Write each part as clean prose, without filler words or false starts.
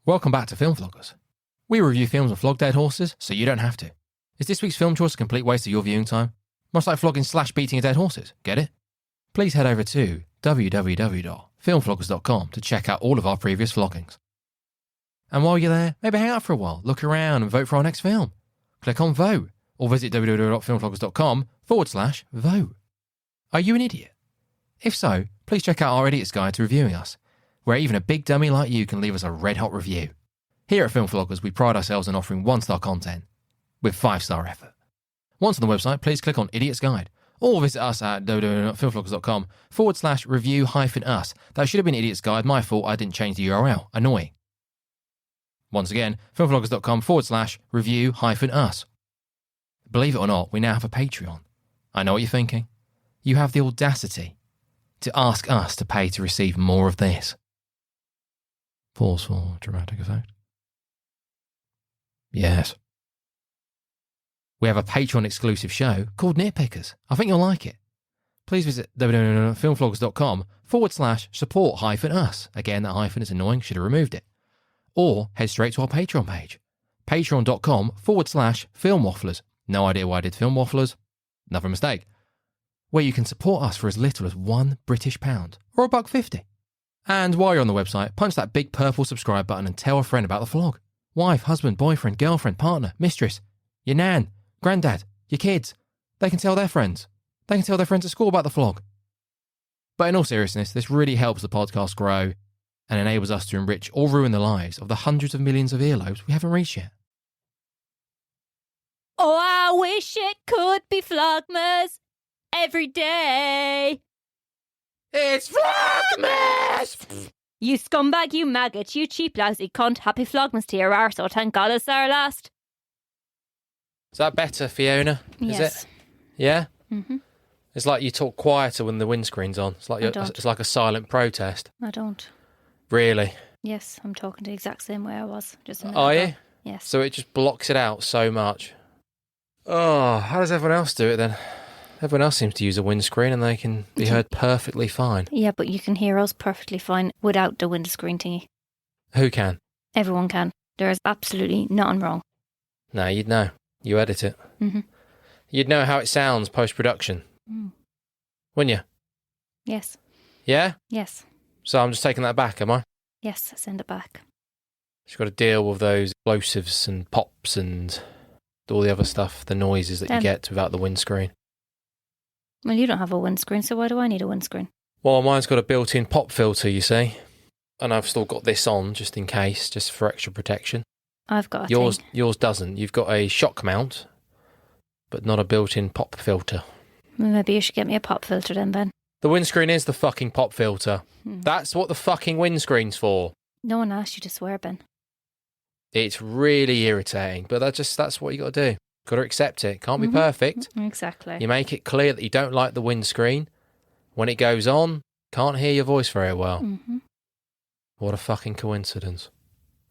Welcome back to Film Vloggers. We review films and flog dead horses, so you don't have to. Is this week's film choice a complete waste of your viewing time? Much like flogging / beating a dead horses, get it? Please head over to www.filmvloggers.com to check out all of our previous vloggings. And while you're there, maybe hang out for a while, look around and vote for our next film. Click on vote, or visit www.filmvloggers.com/vote. Are you an idiot? If so, please check out our Idiot's Guide to Reviewing Us, where even a big dummy like you can leave us a red-hot review. Here at Film Vloggers, we pride ourselves on offering 1-star content with 5-star effort. Once on the website, please click on Idiot's Guide, or visit us at www.filmvloggers.com/review-us. That should have been Idiot's Guide. My fault, I didn't change the URL. Annoying. Once again, filmvloggers.com/review-us. Believe it or not, we now have a Patreon. I know what you're thinking. You have the audacity to ask us to pay to receive more of this. Pause for dramatic effect. Yes. We have a Patreon exclusive show called Nitpickers. I think you'll like it. Please visit www.filmvloggers.com/support-us. Again, that hyphen is annoying, should have removed it. Or head straight to our Patreon page. Patreon.com/filmwafflers. No idea why I did film wafflers. Another mistake. Where you can support us for as little as £1 British or $1.50. And while you're on the website, punch that big purple subscribe button and tell a friend about the vlog. Wife, husband, boyfriend, girlfriend, partner, mistress, your nan, granddad, your kids. They can tell their friends. They can tell their friends at school about the vlog. But in all seriousness, this really helps the podcast grow and enables us to enrich or ruin the lives of the hundreds of millions of earlobes we haven't reached yet. Oh, I wish it could be Vlogmas every day. It's Vlogmas! You scumbag, you maggot, you cheap lousy cunt. Happy Vlogmas to your arsehole. Thank God it's our last. Is that better, Fiona? Is Yes. it? Yeah? Mm-hmm. It's like you talk quieter when the windscreen's on. It's like it's like a silent protest. I don't. Really? Yes, I'm talking the exact same way I was. Just a minute Are ago. you? Yes. So it just blocks it out so much. Oh, how does everyone else do it then? Everyone else seems to use a windscreen and they can be heard perfectly fine. Yeah, but you can hear us perfectly fine without the windscreen thingy. Who can? Everyone can. There is absolutely nothing wrong. No, you'd know. You edit it. Mm-hmm. You'd know how it sounds post-production. Mm. Wouldn't you? Yes. Yeah? Yes. So I'm just taking that back, am I? Yes, send it back. You've got to deal with those explosives and pops and all the other stuff, the noises that you get without the windscreen. Well, you don't have a windscreen, so why do I need a windscreen? Well, mine's got a built-in pop filter, you see. And I've still got this on just in case, just for extra protection. I've got a Yours thing. Yours doesn't. You've got a shock mount, but not a built-in pop filter. Well, maybe you should get me a pop filter then, Ben. The windscreen is the fucking pop filter. That's what the fucking windscreen's for. No one asked you to swear, Ben. It's really irritating, but that's what you got to do. Got to accept it. Can't be perfect. Exactly. You make it clear that you don't like the windscreen. When it goes on, can't hear your voice very well. Mm-hmm. What a fucking coincidence.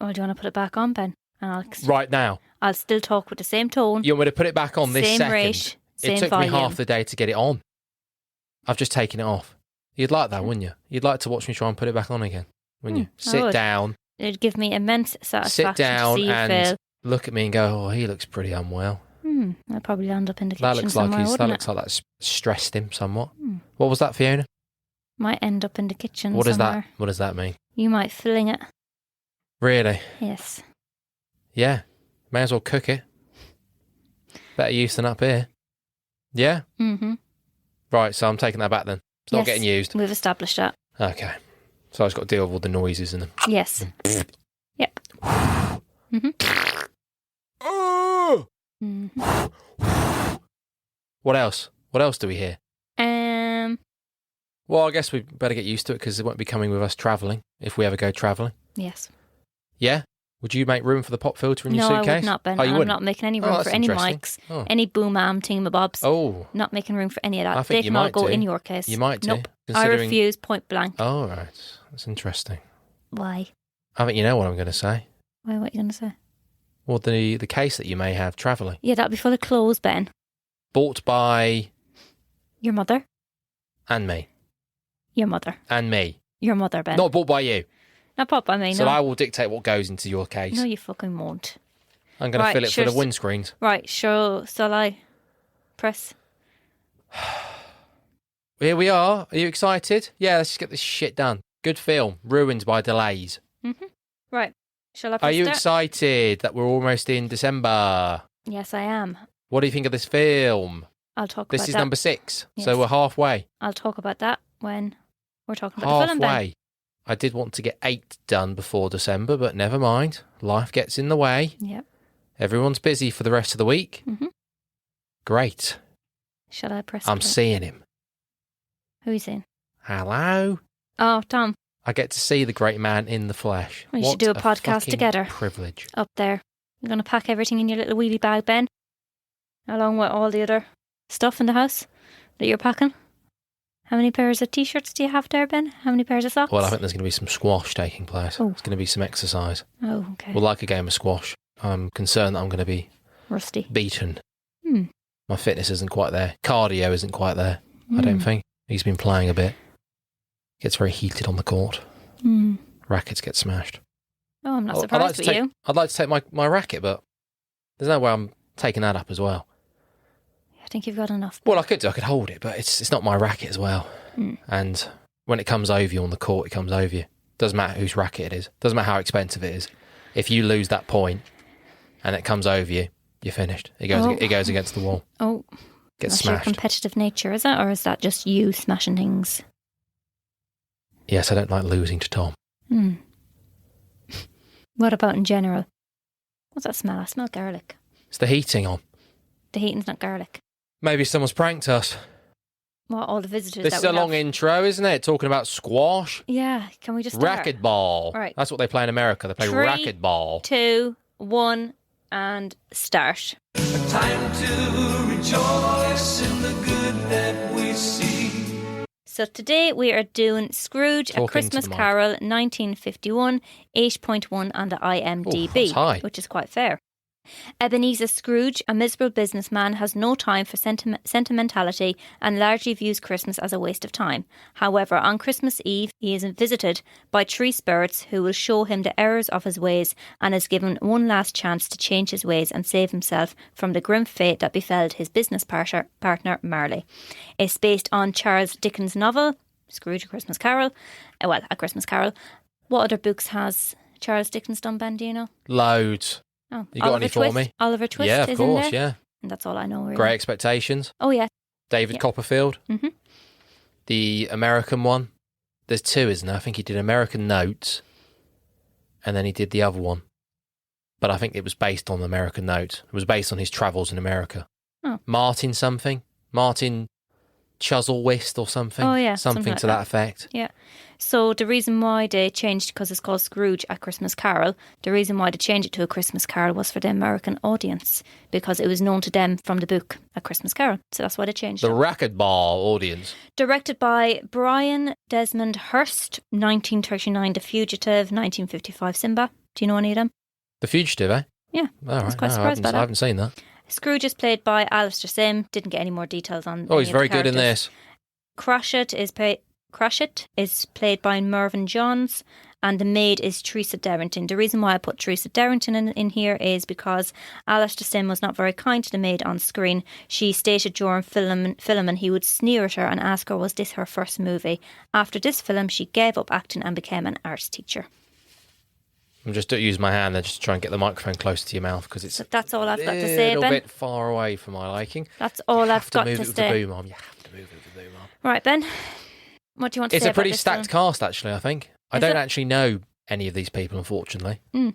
Oh, do you want to put it back on, Ben? And Right now. I'll still talk with the same tone. You want me to put it back on this same second? Rate, same it took volume. me half the day to get it on. I've just taken it off. You'd like that, wouldn't you? You'd like to watch me try and put it back on again, wouldn't you? Sit down. It'd give me immense satisfaction Sit down to see you and fail. look at me and go, oh, he looks pretty unwell. I'd probably land up in the That kitchen looks like somewhere, that wouldn't looks it? like that's stressed him somewhat. What was that, Fiona? Might end up in the kitchen What somewhere. What does that mean? You might fling it. Really? Yes. Yeah. May as well cook it. Better use than up here. Yeah? Mm-hmm. Right, so I'm taking that back then. It's not getting used. We've established that. Okay. So I just got to deal with all the noises and them. Yes. Yep. Mm-hmm. Oh! Mm-hmm. What else? What else do we hear? Well, I guess we better get used to it because it won't be coming with us travelling if we ever go travelling. Yes. Yeah? Would you make room for the pop filter in your suitcase? No, I would not, Ben. Oh, you I'm wouldn't? not making any room for any mics, any boom arm thingamabobs. Oh. Not making room for any of that. I think they can all go in your case. You might do. Nope. I refuse point blank. Oh, right. That's interesting. Why? I think you know what I'm going to say. Why? What are you going to say? Well, the case that you may have travelling. Yeah, that'd be full of clothes, Ben. Bought by... Your mother. And me. Your mother. And me. Your mother, Ben. Not bought by you. Not pop, I mean. So no. I will dictate what goes into your case. No, you fucking won't. I'm going to fill it for the windscreens. Right, sure. Shall I press? Here we are. Are you excited? Yeah, let's just get this shit done. Good film. Ruined by delays. Mm-hmm. Right. Shall I press Are you start? excited that we're almost in December? Yes, I am. What do you think of this film? I'll talk about that. This is number 6, Yes. so we're halfway. I'll talk about that when we're talking about the film then. Halfway. I did want to get 8 done before December, but never mind. Life gets in the way. Yep. Everyone's busy for the rest of the week. Mm-hmm. Great. Shall I press I'm play? seeing him. Who are you seeing? Hello. Oh, Tom. I get to see the great man in the flesh. We What should do a podcast fucking together. Privilege. Up there. You're going to pack everything in your little wheelie bag, Ben? Along with all the other stuff in the house that you're packing? How many pairs of t-shirts do you have there, Ben? How many pairs of socks? Well, I think there's going to be some squash taking place. Oh. There's going to be some exercise. Oh, okay. We'll like a game of squash. I'm concerned that I'm going to be Rusty. beaten. Hmm. My fitness isn't quite there. Cardio isn't quite there, I don't think. He's been playing a bit. Gets very heated on the court. Hmm. Rackets get smashed. Oh, I'm not surprised with you. I'd like to take my racket, but there's no way I'm taking that up as well. I think you've got enough. Well, I could hold it, but it's not my racket as well. Mm. And when it comes over you on the court, it comes over you. Doesn't matter whose racket it is. Doesn't matter how expensive it is. If you lose that point and it comes over you, you're finished. It goes against the wall. Oh, Gets that's smashed. your competitive nature, is it? Or is that just you smashing things? Yes, I don't like losing to Tom. Hmm. What about in general? What's that smell? I smell garlic. It's the heating on. The heating's not garlic. Maybe someone's pranked us. What, all the visitors This that is we a long have? intro, isn't it? Talking about squash. Yeah, can we just start? Racquetball. Right. That's what they play in America. They play 3, racquetball. 2, 1, and start. Time to rejoice in the good that we see. So today we are doing Scrooge, Talk A Christmas into the mic. Carol, 1951, 8.1 on the IMDb, that's high. which is quite fair. Ebenezer Scrooge, a miserable businessman, has no time for sentimentality and largely views Christmas as a waste of time. However, on Christmas Eve, he is visited by 3 spirits who will show him the errors of his ways and is given one last chance to change his ways and save himself from the grim fate that befell his business partner, Marley. It's based on Charles Dickens' novel, Scrooge, A Christmas Carol. A Christmas Carol. What other books has Charles Dickens done, Ben, do you know? Loads. Oh, You got any for me? Oliver Twist Yeah, is of course, in there. yeah. And that's all I know, really. Great Expectations. Oh, yeah. David Yeah. Copperfield. Mhm. The American one. There's 2, isn't there? I think he did American Notes and then he did the other one. But I think it was based on American Notes. It was based on his travels in America. Oh. Martin something. Martin Chuzzlewist or something. Oh, yeah, Something something like to that effect. Yeah. So the reason why they changed, because it's called Scrooge, A Christmas Carol, the reason why they changed it to A Christmas Carol was for the American audience, because it was known to them from the book A Christmas Carol. So that's why they changed The it. racquetball audience. Directed by Brian Desmond Hurst, 1939 The Fugitive, 1955 Simba. Do you know any of them? The Fugitive, eh? Yeah. All I was right. quite No, surprised by I that. haven't seen that. Scrooge is played by Alistair Sim. Didn't get any more details on. Oh, any he's of the very good in characters. this. Cratchit is played by Mervyn Johns, and the maid is Teresa Derrington. The reason why I put Teresa Derrington in here is because Alistair Sim was not very kind to the maid on screen. She stated during filming he would sneer at her and ask her was this her first movie. After this film, she gave up acting and became an arts teacher. I'm just using my hand there just to try and get the microphone closer to your mouth because it's So that's all I've got to a say, little Ben. bit far away for my liking. That's all You I've have got move to it with say. the boom arm. You have to move it with the boom arm. Right, Ben. What do you want to It's say a pretty about this stacked film? cast, actually, I think. I Is don't it? actually know any of these people, unfortunately. Mm.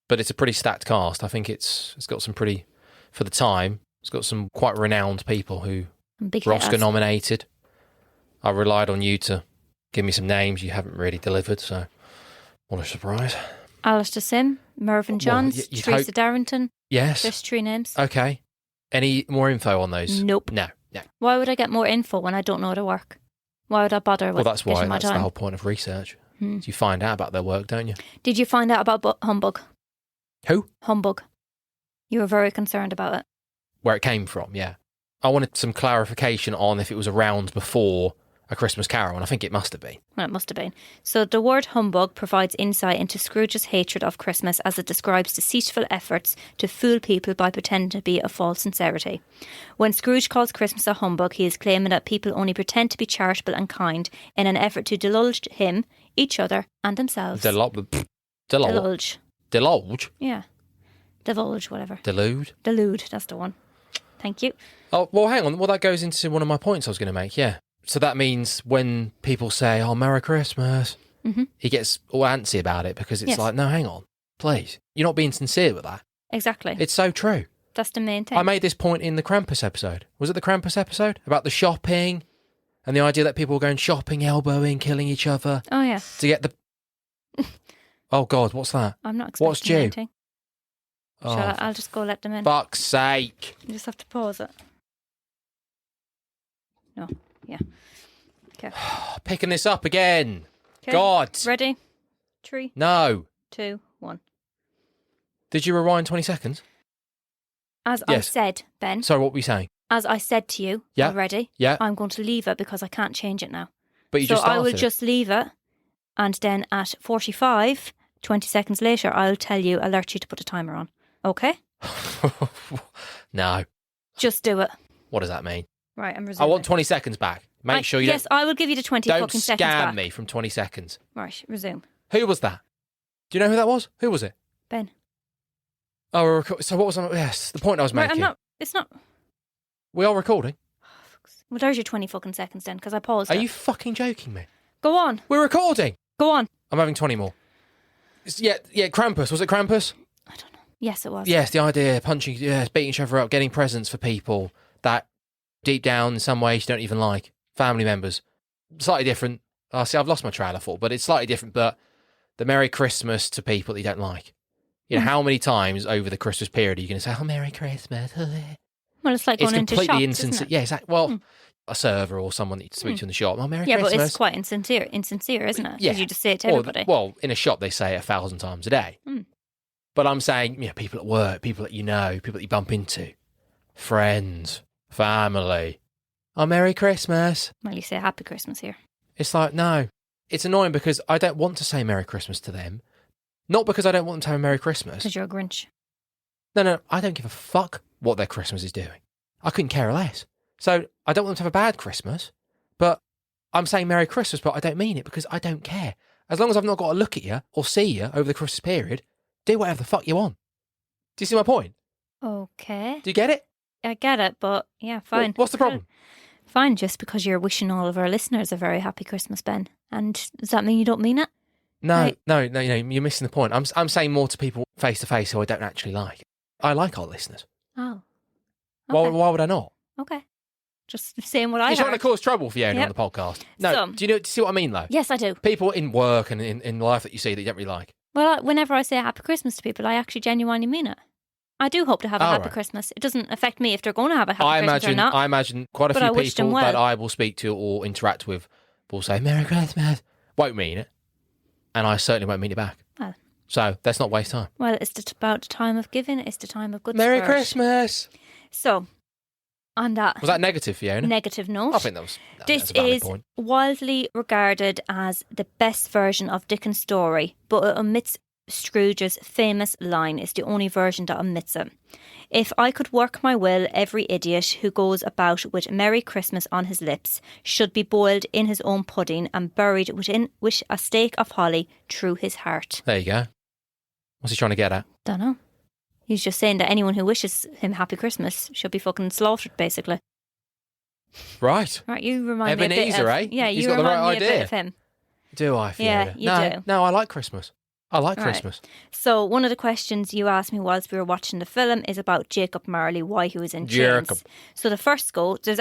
But it's a pretty stacked cast. I think it's got some pretty, for the time, it's got some quite renowned people who Big were hit Oscar ass. nominated. I relied on you to give me some names you haven't really delivered, so what a surprise. Alistair Sim, Mervyn Well, Johns, you'd Teresa hope- Darrington. Yes. There's 3 names. Okay. Any more info on those? Nope. No. Why would I get more info when I don't know their work? Why would I bother with Well, that's why. getting my That's the time? whole point of research. Hmm. You find out about their work, don't you? Did you find out about Humbug? Who? Humbug. You were very concerned about it. Where it came from, yeah. I wanted some clarification on if it was around before A Christmas Carol, and I think it must have been. Well, it must have been. So the word humbug provides insight into Scrooge's hatred of Christmas as it describes deceitful efforts to fool people by pretending to be a false sincerity. When Scrooge calls Christmas a humbug, he is claiming that people only pretend to be charitable and kind in an effort to deluge him, each other, and themselves. Deluge. Yeah. Divulge, whatever. Delude. Delude, that's the one. Thank you. Oh, well, hang on. Well, that goes into one of my points I was going to make, yeah. So that means when people say, oh, Merry Christmas, he gets all antsy about it because it's like, no, hang on, please. You're not being sincere with that. Exactly. It's so true. That's the main thing. I made this point in the Krampus episode. Was it the Krampus episode? About the shopping and the idea that people were going shopping, elbowing, killing each other. Oh, yeah. To get the... Oh, God, what's that? I'm not expecting What's due? anything. Oh, I'll just go let them in. Fuck's sake. You just have to pause it. No. Yeah. Okay. Picking this up again. Okay. God. Ready? 3, No. 2, 1. Did you rewind 20 seconds? As I said, Ben. Sorry, what were you saying? As I said to you already, I'm going to leave it because I can't change it now. But you so just started I will it. just leave it, and then at 45, 20 seconds later, I'll alert you to put a timer on. Okay? No. Just do it. What does that mean? Right, I'm resuming. I want 20 seconds back. Make sure you Yes, I will give you the 20 don't fucking seconds back. scam me from 20 seconds. Right, resume. Who was that? Do you know who that was? Who was it? Ben. Oh, so what was on? Yes, the point I was making. It's not. We are recording. Well, there's your 20 fucking seconds then, because I paused Are it. you fucking joking me? Go on. We're recording. Go on. I'm having 20 more. Yeah, Krampus. Was it Krampus? I don't know. Yes, it was. Yes, the idea, punching, beating each other up, getting presents for people that deep down in some ways you don't even like. Family members. Slightly different. See, I've lost my trail of thought, but it's slightly different. But the Merry Christmas to people that you don't like. You know, how many times over the Christmas period are you going to say, oh, Merry Christmas? Well, it's like going into shops, isn't it? Yeah, exactly. Well, a server or someone that you speak to in the shop, oh, Merry Christmas. Yeah, but it's quite insincere, isn't it? Yeah. Because you just say it to everybody. Well, in a shop, they say it 1,000 times a day. But I'm saying, people at work, people that you know, people that you bump into, friends, family. Oh, Merry Christmas. Well, you say Happy Christmas here. It's like, no. It's annoying because I don't want to say Merry Christmas to them. Not because I don't want them to have a Merry Christmas. Because you're a Grinch. No, I don't give a fuck what their Christmas is doing. I couldn't care less. So I don't want them to have a bad Christmas, but I'm saying Merry Christmas, but I don't mean it because I don't care. As long as I've not got to look at you or see you over the Christmas period, do whatever the fuck you want. Do you see my point? Okay. Do you get it? I get it, but yeah, fine. What's the problem? Fine, just because you're wishing all of our listeners a very happy Christmas, Ben. And does that mean you don't mean it? No, you're missing the point. I'm saying more to people face to face who I don't actually like. I like our listeners. Oh. Okay. Why would I not? Okay. Just saying what I You're heard. trying to cause trouble, Fiona, on the podcast. No, So- do you see what I mean, though? Yes, I do. People in work and in life that you see that you don't really like. Well, whenever I say happy Christmas to people, I actually genuinely mean it. I do hope to have a happy right. Christmas. It doesn't affect me if they're going to have a happy Christmas or not. I imagine quite a But I few wish them people well. that I will speak to or interact with will say, Merry Christmas. Won't mean it. And I certainly won't mean it back. Well. So let's not waste time. Well, it's about the time of giving. It's the time of good Merry spirit. Christmas. So, on that Was that negative, Fiona? negative note, I think that's this a valid is point. widely regarded as the best version of Dickens' story, but it omits Scrooge's famous line. It's the only version that omits it. If I could work my will, every idiot who goes about with Merry Christmas on his lips should be boiled in his own pudding and buried with a stake of holly through his heart. There you go. What's he trying to get at? Don't know. He's just saying that anyone who wishes him happy Christmas should be fucking slaughtered, basically. Right. Right, you remind me a bit Ebenezer, of... eh? Yeah, He's you got the remind right me a bit idea. of him. Do I, Fiona? Yeah, you do. No, I like Christmas. I like Right. Christmas. So one of the questions you asked me whilst we were watching the film is about Jacob Marley, why he was in chains. Jacob. So the first ghost, it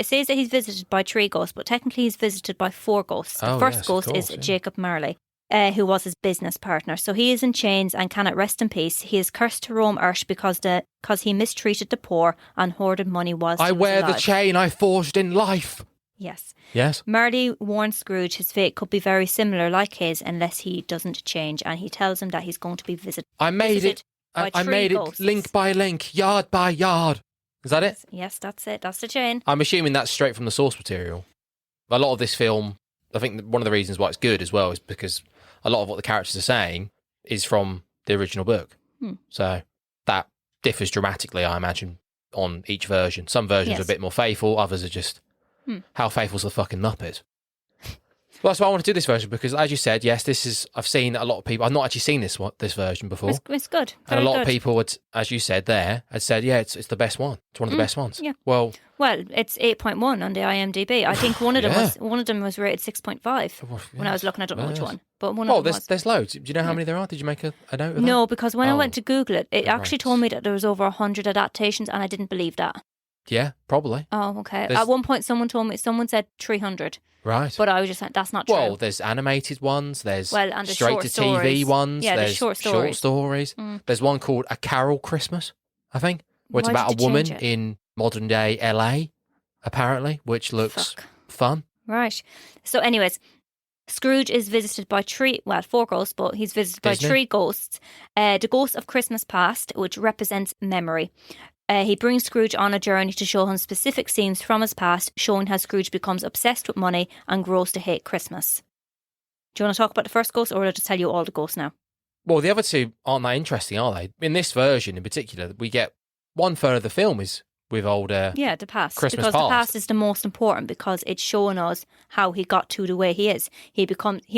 says that he's visited by 3 ghosts, but technically he's visited by 4 ghosts. The Oh, first yes, of ghost course, is yeah. Jacob Marley, who was his business partner. So he is in chains and cannot rest in peace. He is cursed to roam earth because he mistreated the poor and hoarded money whilst I he was wear the alive. chain I forged in life. Yes. Yes. Marley warns Scrooge his fate could be very similar like his unless he doesn't change, and he tells him that he's going to be visited. I made it. by I 3 made ghosts. it link by link, yard by yard. Is that it? Yes, that's it. That's the chain. I'm assuming that's straight from the source material. a lot of this film, I think one of the reasons why it's good as well is because a lot of what the characters are saying is from the original book. So that differs dramatically, I imagine, on each version. Some versions are a bit more faithful, others are just, how faithful's the fucking Muppet? Well, that's why I want to do this version, because as you said, yes, I've seen a lot of people, I've not actually seen this version before. It's good. And a lot of people would, as you said there, had said, yeah, it's the best one. It's one of the best ones. Yeah. Well, it's 8.1 on the IMDb. I think one of them was rated 6.5 when I was looking. I don't know which one, but one of them was. There's loads. Do you know how many there are? Did you make a note of that? No, because when I went to Google it, it actually told me that there was over 100 adaptations, and I didn't believe that. Yeah, probably. Oh, okay. At one point, someone said 300. Right. But I was just like, that's not true. Well, there's animated ones, there's and straight to TV ones, there's short stories. There's one called A Carol Christmas, I think, where it's about a woman in modern day LA, apparently, which looks fun. Right. So anyways, Scrooge is visited by 4 ghosts, but he's visited by 3 ghosts. The ghost of Christmas past, which represents memory. He brings Scrooge on a journey to show him specific scenes from his past, showing how Scrooge becomes obsessed with money and grows to hate Christmas. Do you want to talk about the first ghost, or will I just tell you all the ghosts now? Well, the other two aren't that interesting, are they? In this version in particular, we get 1/3 of the film is with old the past. Christmas because past. The past is the most important, because it's showing us how he got to the way he is. He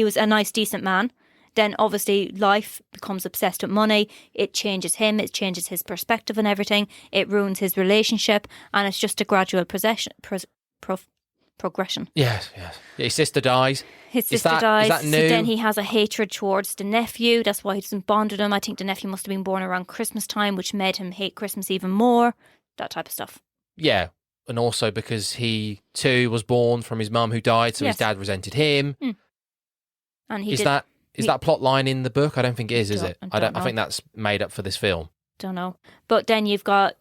was a nice, decent man. Then obviously life becomes obsessed with money. It changes him. It changes his perspective and everything. It ruins his relationship, and it's just a gradual progression. Yes. His sister dies. His sister dies. Is that new? So then he has a hatred towards the nephew. That's why he doesn't bond with him. I think the nephew must have been born around Christmas time, which made him hate Christmas even more. That type of stuff. Yeah. And also because he too was born from his mum who died, so his dad resented him. And Is that plot line in the book? I don't think it is it? I think that's made up for this film. Don't know. But then you've got,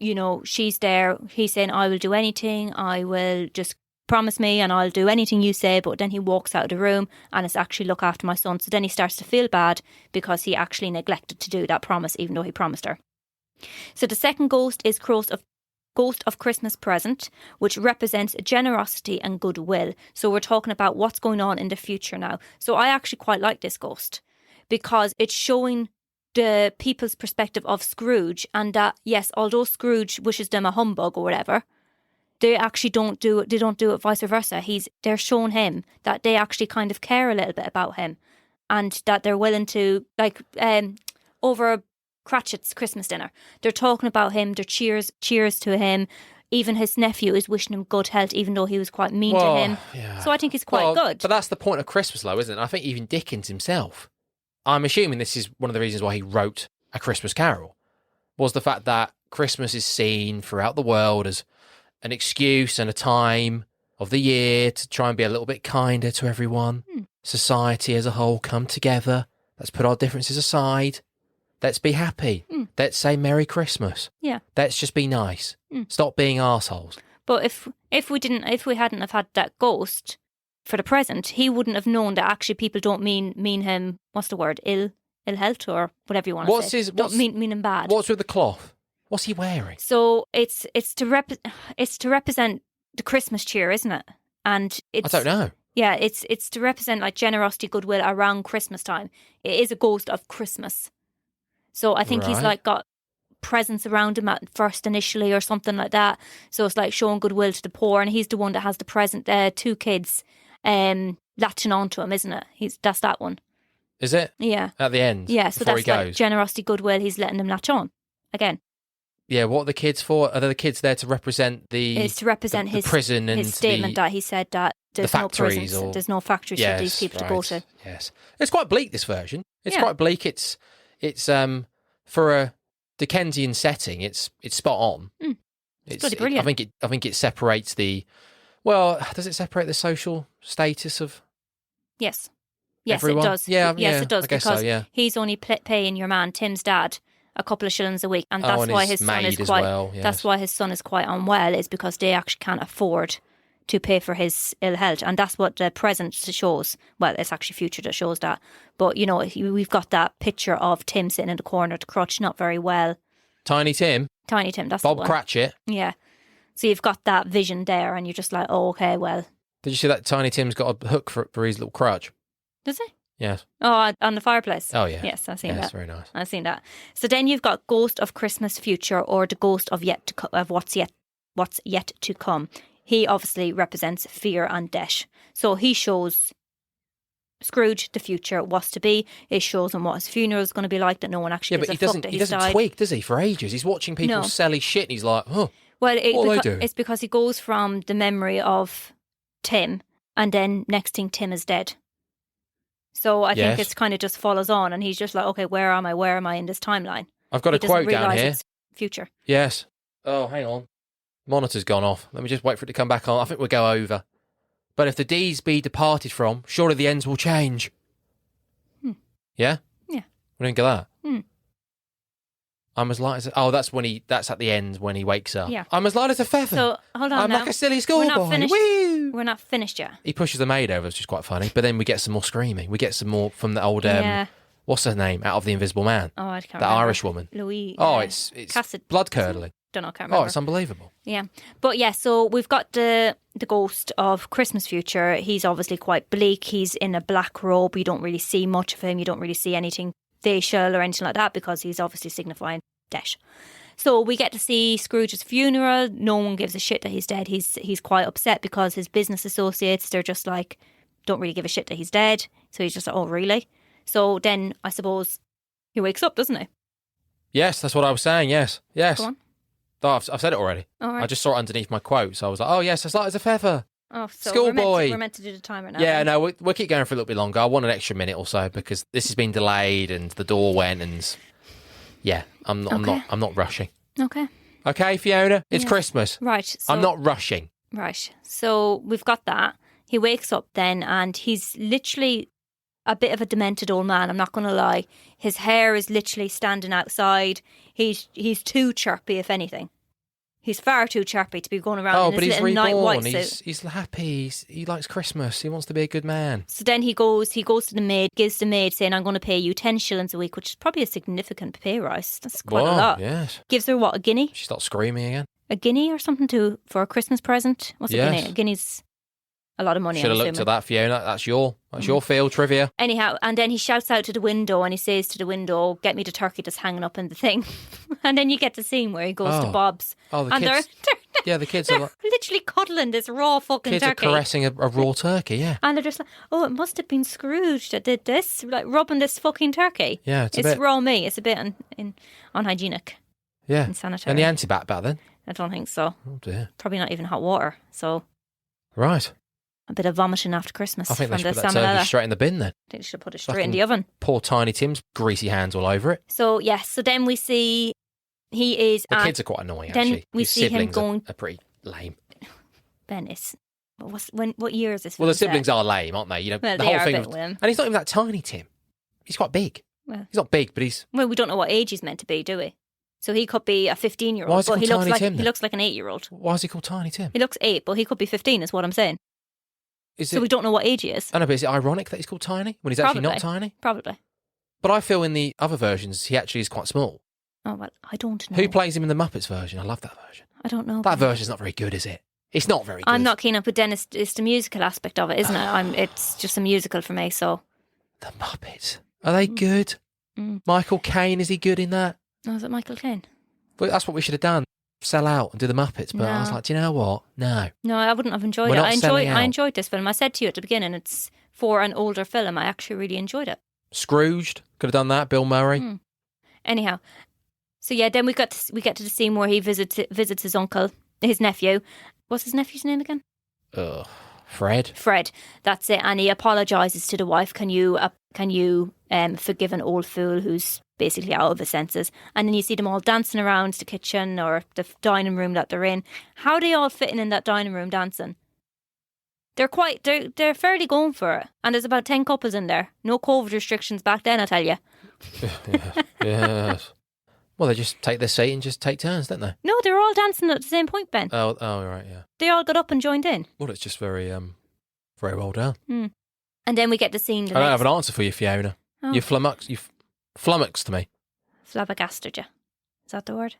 she's there. He's saying, I will do anything. I will just promise me and I'll do anything you say. But then he walks out of the room and it's actually look after my son. So then he starts to feel bad because he actually neglected to do that promise, even though he promised her. So the second ghost is Ghost of Christmas Present, which represents generosity and goodwill. So we're talking about what's going on in the future now. So I actually quite like this ghost because it's showing the people's perspective of Scrooge, and that, yes, although Scrooge wishes them a humbug or whatever, they actually don't do it. They don't do it vice versa. They're showing him that they actually kind of care a little bit about him, and that they're willing to, like, over Cratchit's Christmas dinner, they're talking about him, they're cheers to him. Even his nephew is wishing him good health, even though he was quite mean to him. Yeah. So I think he's quite good. But that's the point of Christmas, though, isn't it? I think even Dickens himself, I'm assuming this is one of the reasons why he wrote A Christmas Carol, was the fact that Christmas is seen throughout the world as an excuse and a time of the year to try and be a little bit kinder to everyone. Society as a whole come together. Let's put our differences aside. Let's be happy. Let's say Merry Christmas. Yeah. Let's just be nice. Stop being arseholes. But if we hadn't have had that ghost for the present, he wouldn't have known that actually people don't mean him. What's the word? Ill health or whatever you want to say. Don't mean him bad. What's with the cloth? What's he wearing? So it's to represent the Christmas cheer, isn't it? And it's, I don't know. Yeah, it's to represent like generosity, goodwill around Christmas time. It is a ghost of Christmas. So I think he's like got presents around him at first initially or something like that. So it's like showing goodwill to the poor, and he's the one that has the present. 2 kids latching onto him, isn't it? That's that one. Is it? Yeah. At the end. Yeah. So that's like generosity, goodwill. He's letting them latch on again. Yeah. What are the kids for? Are the kids there to represent the? It's to represent his prison and his statement that he said that there's no prisons, there's no factories for these people to go to. Yes, it's quite bleak. This version. It's quite bleak. It's for a Dickensian setting, it's spot on. It's bloody brilliant. I think it separates does it separate the social status of? Yes, everyone? It does. Yeah, it does, because he's only paying your man Tim's dad a couple of shillings a week, and that's why his son is quite. That's why his son is quite unwell, is because they actually can't afford to pay for his ill health, and that's what the present shows. Well, it's actually future that shows that, but we've got that picture of Tim sitting in the corner at the crutch, not very well. Tiny Tim, that's Bob the one. Cratchit. Yeah, so you've got that vision there, and you're just like, oh, okay, well, Did you see that Tiny Tim's got a hook for his little crutch? Does he? Yes. Oh, on the fireplace. Oh, yeah. Yes, I've seen Yeah, that. that's very nice. I've seen that. So then you've got Ghost of Christmas Future, or the Ghost of what's yet to come. He obviously represents fear and death. So he shows Scrooge the future, what's to be. It shows him what his funeral is going to be like, that no one actually gives a fuck that he he's doesn't died. twig, does he, for ages? He's watching people sell his shit and he's like, oh, Well, what are they doing? it's because he goes from the memory of Tim, and then next thing Tim is dead. So I think it's kind of just follows on, and he's just like, okay, where am I? Where am I in this timeline? I've got a quote down here. It's future. Yes. Oh, hang on. Monitor's gone off. Let me just wait for it to come back on. I think we'll go over. But if the D's be departed from, surely the ends will change. Yeah? Yeah. We didn't get that. I'm as light as that's at the end when he wakes up. Yeah. I'm as light as a feather. So hold on I'm now. like a silly schoolboy. We're not finished yet. He pushes the maid over, which is quite funny. But then we get some more screaming. We get some more from the old what's her name? Out of the Invisible Man. Oh, I can't the remember. Irish woman. Louis. Oh, it's blood curdling. Don't know, can't remember. Oh, it's unbelievable. Yeah. But yeah, so we've got the ghost of Christmas Future. He's obviously quite bleak. He's in a black robe. You don't really see much of him. You don't really see anything facial or anything like that, because he's obviously signifying death. So we get to see Scrooge's funeral. No one gives a shit that he's dead. He's quite upset because his business associates, they're just like, don't really give a shit that he's dead. So he's just like, oh, really? So then I suppose he wakes up, doesn't he? Yes, that's what I was saying. Yes. Go on. Oh, I've said it already. All right. I just saw it underneath my quote, so I was like, oh, yes, as light as a feather. Oh, so Schoolboy. we're meant to do the timer now. Yeah, then. no, we'll keep going for a little bit longer. I want an extra minute or so because this has been delayed and the door went and yeah, I'm not rushing. Okay. Okay, Fiona, it's Yeah. Christmas. Right. So, I'm not rushing. Right. So we've got that. He wakes up then, and he's literally a bit of a demented old man. I'm not going to lie. His hair is literally standing outside. He's too chirpy, if anything. He's far too chirpy to be going around in his little night white suit. He's happy. He likes Christmas. He wants to be a good man. So then he goes to the maid, gives the maid saying, I'm going to pay you 10 shillings a week, which is probably a significant pay rise. That's quite a lot. Yes. Gives her what, a guinea? She starts screaming again. A guinea or something for a Christmas present? What's a guinea? A guinea's a lot of money. Should have looked at that, Fiona. That's your field trivia. Anyhow, and then he shouts out to the window and he says to the window, get me the turkey that's hanging up in the thing. And then you get the scene where he goes to Bob's. Oh, the kids. The kids they're are literally cuddling this raw fucking kids turkey. are caressing a raw turkey, yeah. And they're just like, oh, it must have been Scrooge that did this, like rubbing this fucking turkey. Yeah, it's raw meat. It's a bit unhygienic. Yeah. Insanitary. And the antibat back then? I don't think so. Oh, dear. Probably not even hot water. So Right. a bit of vomiting after Christmas. I think they from should the put that salmonella. turkey straight in the bin then. I think they should put it straight in the oven. Poor Tiny Tim's greasy hands all over it. So, yes. So then we see he is... The kids are quite annoying, then actually. we His see him siblings going... are pretty lame. Ben, what year is this? Well, the film siblings set? are lame, aren't they? You know, Well, the they whole are a thing. bit lame. And he's not even that tiny, Tim. He's quite big. Well. He's not big, but he's... Well, we don't know what age he's meant to be, do we? So he could be a 15-year-old, Why is he but called Tiny Tim, he then? looks like an 8-year-old. Why is he called Tiny Tim? He looks 8, but he could be 15, is what I'm saying. So we don't know what age he is. I know, but is it ironic that he's called Tiny when he's actually not tiny? Probably. But I feel in the other versions he actually is quite small. Oh, well, I don't know. Who plays him in the Muppets version? I love that version. I don't know. That version's not very good, is it? It's not very good. I'm not keen on, but then it's the musical aspect of it, isn't it? It's just a musical for me, so... The Muppets. Are they good? Mm. Michael Caine, is he good in that? Oh, is it Michael Caine? Well, that's what we should have done. Sell out and do the Muppets. But I was like, do you know what? No. No, I wouldn't have enjoyed We're it. not selling out. I enjoyed this film. I said to you at the beginning, it's for an older film. I actually really enjoyed it. Scrooged. Could have done that. Bill Murray. Anyhow, so yeah, then we get to the scene where he visits his uncle, his nephew. What's his nephew's name again? Fred. Fred. That's it. And he apologises to the wife. Can you forgive an old fool who's basically out of his senses? And then you see them all dancing around the kitchen or the dining room that they're in. How are they all fitting in that dining room dancing? They're fairly going for it. And there's about 10 couples in there. No COVID restrictions back then, I tell you. Yes. Well, they just take their seat and just take turns, don't they? No, they're all dancing at the same point, Ben. Oh, right, yeah. They all got up and joined in. Well, it's just very well done. And then we get the scene. I don't have an answer for you, Fiona. Oh. You flummoxed me. Flabbergasted you. Is that the word?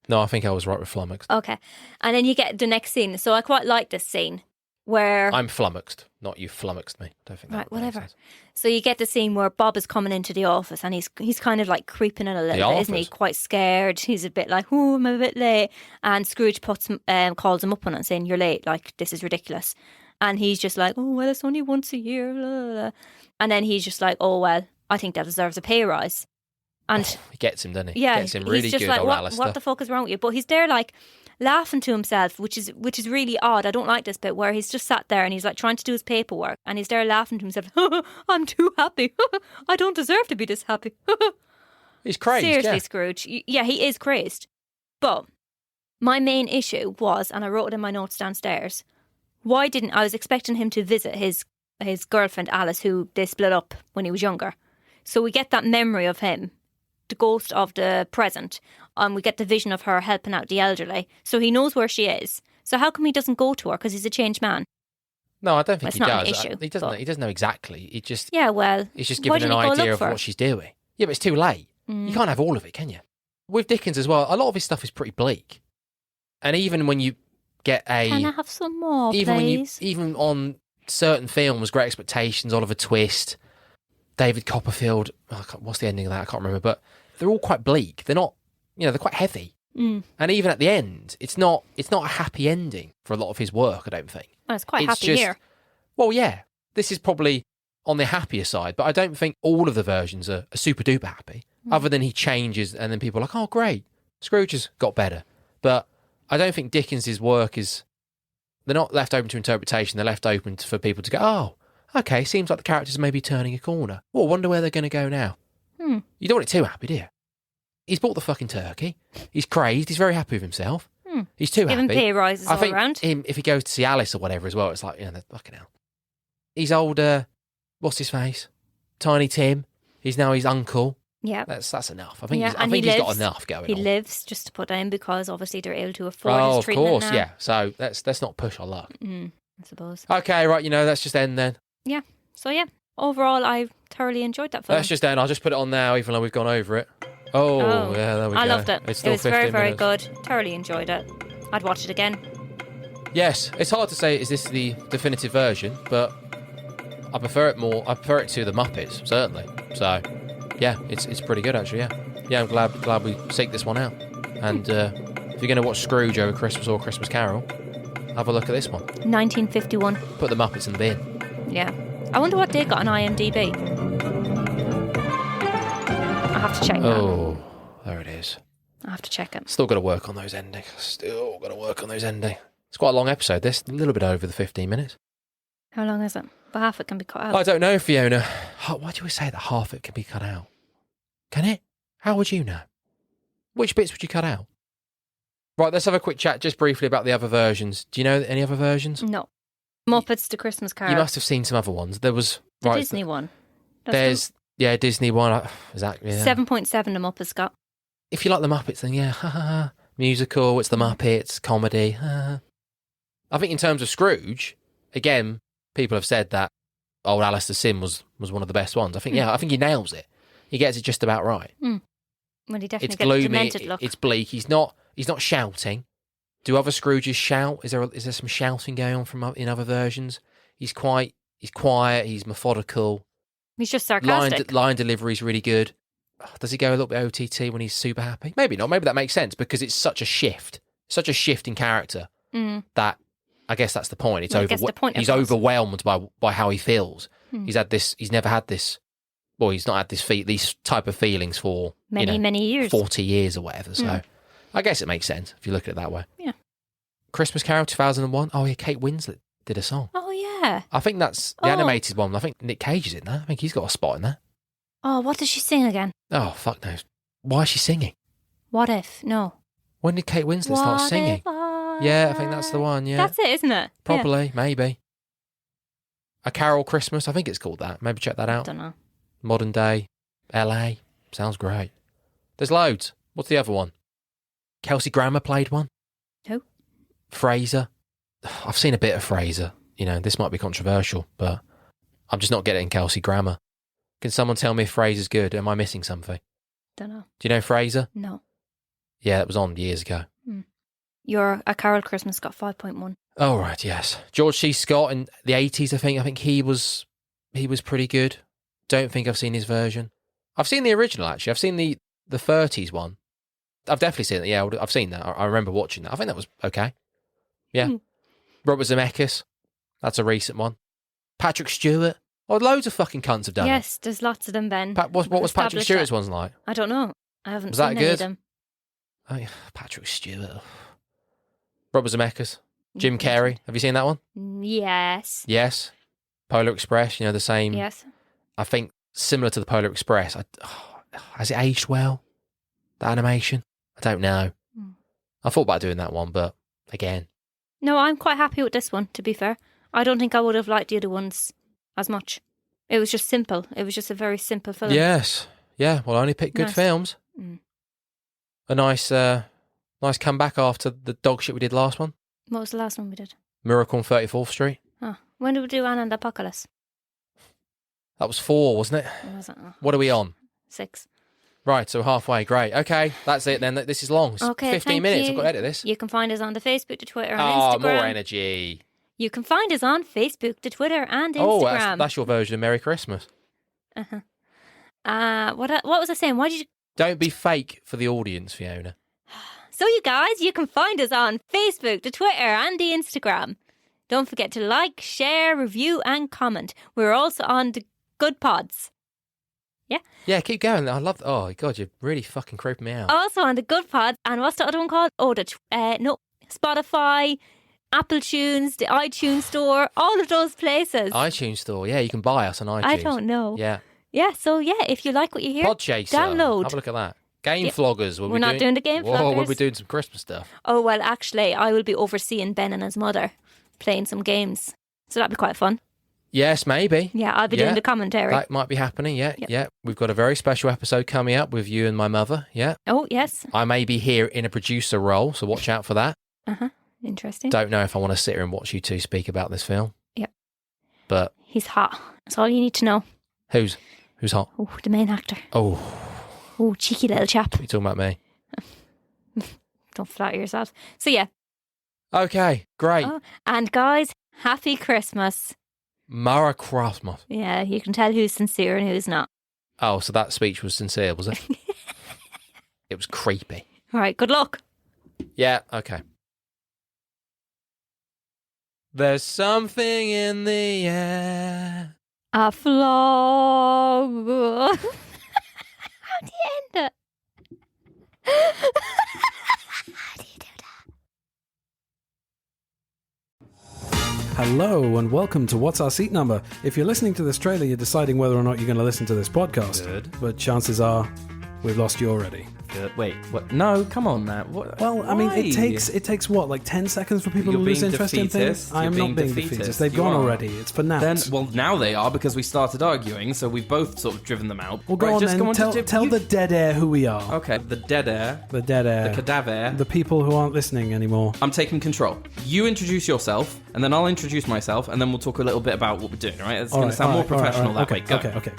No, I think I was right with flummoxed. Okay. And then you get the next scene. So I quite like this scene. where... I'm flummoxed, not you flummoxed me. Don't think that Right, makes whatever. sense. So you get the scene where Bob is coming into the office and he's kind of like creeping in a little bit, isn't he? office? Quite scared. He's a bit like, oh, I'm a bit late. And Scrooge calls him up on it and saying, you're late, like, this is ridiculous. And he's just like, oh, well, it's only once a year. Blah, blah, blah. And then he's just like, oh, well, I think that deserves a pay rise. And He gets him, doesn't he? yeah, Gets him really he's just good, like, old what Alistair. the fuck is wrong with you? But he's there like laughing to himself, which is really odd. I don't like this bit where he's just sat there and he's like trying to do his paperwork and he's there laughing to himself. I'm too happy. I don't deserve to be this happy. He's crazed, Seriously, yeah. Scrooge. Yeah, he is crazed. But my main issue was, and I wrote it in my notes downstairs, I was expecting him to visit his girlfriend Alice, who they split up when he was younger. So we get that memory of him, the ghost of the present, and we get the vision of her helping out the elderly. So he knows where she is. So how come he doesn't go to her? Because he's a changed man. No, I don't think It's he not does. an issue, He doesn't. but- He doesn't know exactly. He just. Yeah, well, He's just why giving an didn't he go idea look of for her? what she's doing. Yeah, but it's too late. You can't have all of it, can you? With Dickens as well, a lot of his stuff is pretty bleak. And even when you get a... Can I have some more, even please? even on certain films, Great Expectations, Oliver Twist, David Copperfield, what's the ending of that? I can't remember, but they're all quite bleak. They're not, they're quite heavy. And even at the end, it's not a happy ending for a lot of his work, I don't think. Well, it's quite It's happy just- here. Well, yeah, this is probably on the happier side, but I don't think all of the versions are super duper happy, other than he changes and then people are like, oh, great, Scrooge has got better. But I don't think Dickens's work is, they're not left open to interpretation, they're left open for people to go, oh, okay, seems like the characters are maybe turning a corner. Oh, I wonder where they're going to go now. You don't want it too happy, do you? He's bought the fucking turkey. He's crazed. He's very happy with himself. He's too Give him happy. pay rises I all think around. him, if he goes to see Alice or whatever as well, it's like, fucking hell. He's older. What's his face? Tiny Tim. He's now his uncle. Yeah. That's enough. I think Yeah, he's, I and think he he's got lives- enough going He on. lives, just to put that in, because obviously they're able to afford Oh, his of treatment course, now. yeah. So let's not push our luck. I suppose. Okay, right. Let's just end then. Yeah. So yeah, overall, I thoroughly enjoyed that film. Let's just end. I'll just put it on now, even though we've gone over it. Oh, yeah, there we go. I loved it. It's It still was very, 15 very minutes. good. Thoroughly enjoyed it. I'd watch it again. Yes, it's hard to say is this the definitive version, but I prefer it more. I prefer it to the Muppets, certainly. So, yeah, it's pretty good actually. Yeah, I'm glad we seeked this one out. And if you're going to watch Scrooge over Christmas or Christmas Carol, have a look at this one. 1951. Put the Muppets in the bin. Yeah. I wonder what they got on IMDb. I have to check that. Oh, there it is. I have to check it. Still got to work on those endings. It's quite a long episode. This a little bit over the 15 minutes. How long is it? But half it can be cut out. I don't know, Fiona. Why do we say that half it can be cut out? Can it? How would you know? Which bits would you cut out? Right, let's have a quick chat just briefly about the other versions. Do you know any other versions? No. Muppets The Christmas Carol. You must have seen some other ones. There was... The right, Disney one. There's... Yeah, Disney one. Exactly. Yeah. 7.7 the Muppets got. If you like the Muppets, then yeah. Ha, ha, ha. Musical, it's the Muppets, comedy. Ha, ha. I think in terms of Scrooge, again, people have said that old Alistair Sim was one of the best ones. I think, I think he nails it. He gets it just about right. Well, he definitely It's gets a gloomy. demented look. It's bleak. He's not shouting. Do other Scrooges shout? Is there some shouting going on in other versions? He's quiet. He's methodical. He's just sarcastic. Line delivery is really good. Does he go a little bit OTT when he's super happy? Maybe not. Maybe that makes sense because it's such a shift in character that I guess that's the point. Well, I guess the point he's across. overwhelmed by how he feels. He's never had this. Well, he's not had these type of feelings for many years. 40 years or whatever. So I guess it makes sense if you look at it that way. Yeah. Christmas Carol 2001. Oh yeah, Kate Winslet did a song. Oh, yeah. I think that's the animated one. I think Nick Cage is in that. I think he's got a spot in that. Oh, what does she sing again? Oh, fuck knows. Why is she singing? What if? No. When did Kate Winslet start What singing? if I- Yeah, I think that's the one, yeah. That's it, isn't it? Probably, maybe. A Carol Christmas, I think it's called that. Maybe check that I out. don't know. Modern day, LA. Sounds great. There's loads. What's the other one? Kelsey Grammer played one. Who? Fraser. I've seen a bit of Fraser. This might be controversial, but I'm just not getting Kelsey Grammer. Can someone tell me if Fraser's good? Am I missing something? Don't know. Do you know Fraser? No. Yeah, it was on years ago. Your A Carol Christmas got 5.1. Oh, right, yes. George C. Scott in the 80s, I think. I think he was pretty good. Don't think I've seen his version. I've seen the original, actually. I've seen the 30s one. I've definitely seen it. Yeah, I've seen that. I remember watching that. I think that was okay. Yeah. Robert Zemeckis. That's a recent one. Patrick Stewart. Oh, loads of fucking cunts have done it. Yes, there's lots of them, Ben. What was Patrick Stewart's ones like? I don't know. I haven't Was seen that any good? of them. Oh, yeah. Patrick Stewart. Robert Zemeckis. Jim Carrey. Have you seen that one? Yes. Yes. Polar Express, the same. Yes. I think similar to the Polar Express. Has it aged well? The animation? I don't know. I thought about doing that one, but again. No, I'm quite happy with this one, to be fair. I don't think I would have liked the other ones as much. It was just simple. It was just a very simple film. Yes. Yeah, well, I only pick good films. A nice comeback after the dog shit we did last one. What was the last one we did? Miracle on 34th Street. Oh, when did we do Anna and the Apocalypse? That was 4, wasn't it? Wasn't it? What are we on? 6. Right, so halfway. Great. Okay, that's it then. This is long. It's okay, 15 minutes. I've got to edit this. You can find us on the Facebook, the Twitter, and Instagram. More energy. You can find us on Facebook, the Twitter, and Instagram. Oh, that's your version of Merry Christmas. Uh-huh. What was I saying? Why did you... Don't be fake for the audience, Fiona. So you guys, you can find us on Facebook, the Twitter, and the Instagram. Don't forget to like, share, review, and comment. We're also on the Good Pods. Yeah? Yeah, keep going. I love... Oh, God, you're really fucking creeping me out. Also on the Good Pods. And what's the other one called? Oh, Spotify, Apple Tunes, the iTunes Store, all of those places. iTunes Store. Yeah, you can buy us on iTunes. I don't know. Yeah. Yeah, so yeah, if you like what you hear, Podchaser. download. Have a look at that. Game Floggers. We're not doing the Game Floggers. Whoa, we'll be doing some Christmas stuff. Oh, well, actually, I will be overseeing Ben and his mother playing some games. So that'll be quite fun. Yes, maybe. Yeah, I'll be doing the commentary. That might be happening, yeah. We've got a very special episode coming up with you and my mother, yeah. Oh, yes. I may be here in a producer role, so watch out for that. Uh-huh, interesting. Don't know if I want to sit here and watch you two speak about this film. Yep. But... He's hot. That's all you need to know. Who's hot? Oh, the main actor. Oh, cheeky little chap. you talking about me? Don't flatter yourself. So, yeah. Okay, great. Oh, and guys, happy Christmas. Merry Christmas. Yeah, you can tell who's sincere and who's not. Oh, so that speech was sincere, was it? It was creepy. All right, good luck. Yeah, okay. There's something in the air. A flog. How do you end it? How do you do that? Hello and welcome to What's Our Seat Number. If you're listening to this trailer, you're deciding whether or not you're going to listen to this podcast. Good. But chances are we've lost you already. Wait, what? No, come on, Matt. What? Well, I mean, Why? it takes what, like 10 seconds for people You're to lose being interest in things? defeatist. I am You're not being being defeatist. defeatist. They've You gone are. already. It's for now. Well, now they are because we started arguing, so we've both sort of driven them out. Well, go Right, on just then. go on to Tell the dead air who we are. Okay, the dead air, The dead air. the cadaver. The people who aren't listening anymore. I'm taking control. You introduce yourself, and then I'll introduce myself, and then we'll talk a little bit about what we're doing, right? It's going to sound more professional that way. Go. Okay.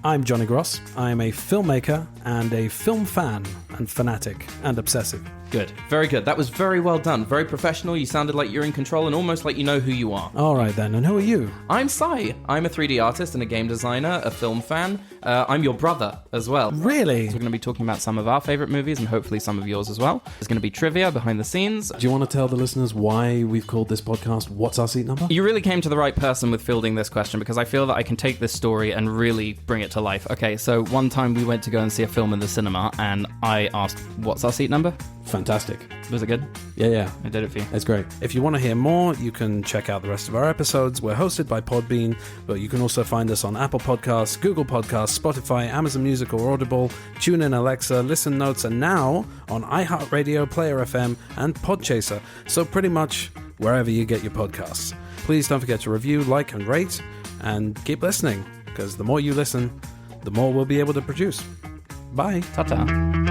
I'm Johnny Gross. I'm a filmmaker and a film fan and fanatic and obsessive. Good. Very good. That was very well done. Very professional. You sounded like you're in control and almost like you know who you are. All right then, and who are you? I'm Sai. I'm a 3D artist and a game designer, a film fan. I'm your brother as well. Really? So we're going to be talking about some of our favourite movies and hopefully some of yours as well. There's going to be trivia behind the scenes. Do you want to tell the listeners why we've called this podcast What's Our Seat Number? You really came to the right person with fielding this question because I feel that I can take this story and really bring it to life. Okay, so one time we went to go and see a film in the cinema and I asked, what's our seat number? Fantastic. Was it good? Yeah. I did it for you. It's great. If you want to hear more, you can check out the rest of our episodes. We're hosted by Podbean, but you can also find us on Apple Podcasts, Google Podcasts, Spotify, Amazon Music or Audible, TuneIn, Alexa, Listen Notes, and now on iHeartRadio, Player FM, and Podchaser. So pretty much wherever you get your podcasts. Please don't forget to review, like, and rate, and keep listening, because the more you listen, the more we'll be able to produce. Bye. Ta-ta.